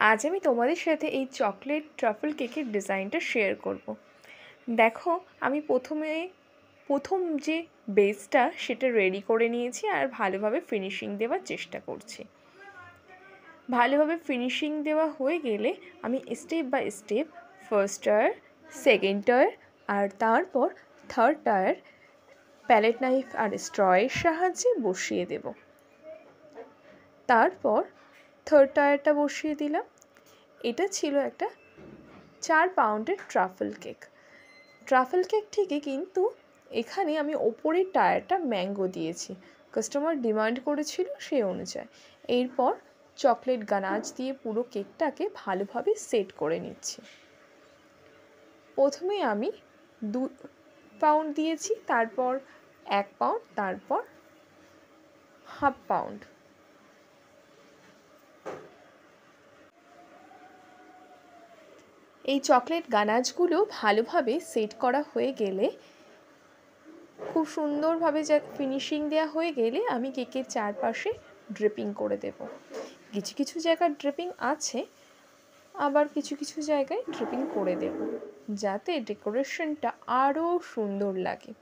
আজ আমি তোমাদের সাথে এই চকলেট ট্রাফল কেকের ডিজাইনটা শেয়ার করব। দেখো, আমি প্রথম যে বেসটা সেটা রেডি করে নিয়েছি আর ভালোভাবে ফিনিশিং দেওয়ার চেষ্টা করছি। ভালোভাবে ফিনিশিং দেওয়া হয়ে গেলে আমি step by step first tier, second tier আর তারপর থার্ড টায়ার প্যালেট নাইফ আর স্ট্রয়ের সাহায্যে বসিয়ে দেব। তারপর থার্ড টায়ারটা বসিয়ে দিলাম। এটা ছিল একটা 4 পাউন্ডের ট্রাফল কেক। ট্রাফল কেক ঠিকই, কিন্তু এখানে আমি ওপরের টায়ারটা ম্যাঙ্গো দিয়েছি, কাস্টমার ডিমান্ড করেছিল সেই অনুযায়ী। এরপর চকলেট গানাচ দিয়ে পুরো কেকটাকে ভালোভাবে সেট করে নিচ্ছি। প্রথমে আমি 2 পাউন্ড দিয়েছি, তারপর 1 পাউন্ড, তারপর হাফ পাউন্ড। এই চকলেট গানাচগুলো ভালোভাবে সেট করা হয়ে গেলে, খুব সুন্দরভাবে ফিনিশিং দেওয়া হয়ে গেলে আমি কেকের চারপাশে ড্রিপিং করে দেব। কিছু কিছু জায়গায় ড্রিপিং আছে, আবার কিছু কিছু জায়গায় ড্রিপিং করে দেব, যাতে ডেকোরেশনটা আরও সুন্দর লাগে।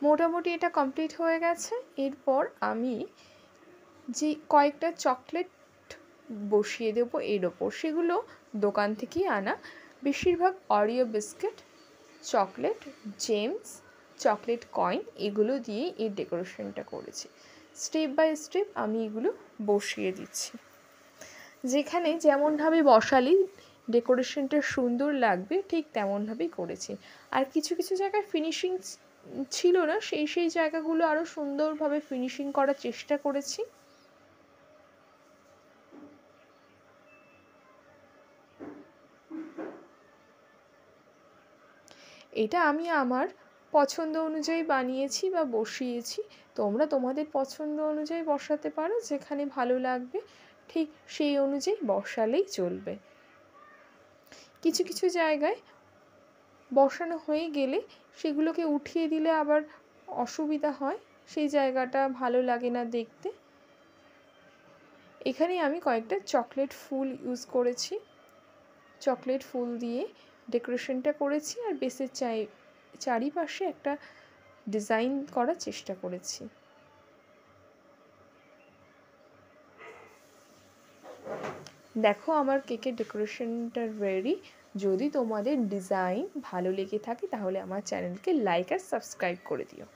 মোটামুটি এটা কমপ্লিট হয়ে গেছে। এরপর আমি যে কয়েকটা চকলেট বসিয়ে দেবো এর ওপর, সেগুলো দোকান থেকেই আনা। বেশিরভাগ Oreo biscuit, chocolate James, chocolate coin, এগুলো দিয়ে এই ডেকোরেশনটা করেছি। স্টেপ বাই স্টেপ আমি এগুলো বসিয়ে দিচ্ছি। যেখানে যেমনভাবে বসালে ডেকোরেশনটা সুন্দর লাগবে ঠিক তেমনভাবেই করেছি। আর কিছু কিছু জায়গায় ফিনিশিং ছিল না, সেই জায়গাগুলো আরও সুন্দরভাবে ফিনিশিং করার চেষ্টা করেছি। এটা আমি আমার পছন্দ অনুযায়ী বানিয়েছি বা বসিয়েছি। তোমরা তোমাদের পছন্দ অনুযায়ী বসাতে পারো, যেখানে ভালো লাগবে ঠিক সেই অনুযায়ী বসালেই চলবে। কিছু কিছু জায়গায় বসানো হয়ে গেলে সেগুলোকে উঠিয়ে দিলে আবার অসুবিধা হয়, সেই জায়গাটা ভালো লাগে না দেখতে। এখানে আমি কয়েকটা চকলেট ফুল ইউজ করেছি। চকলেট ফুল দিয়ে ডেকোরেশনটা করেছি আর বেসের চারিপাশে একটা ডিজাইন করার চেষ্টা করেছি। দেখো, আমার কেকের ডেকোরেশনটা রেডি। যদি তোমাদের ডিজাইন ভালো লেগে থাকে তাহলে আমার চ্যানেলকে লাইক আর সাবস্ক্রাইব করে দিও।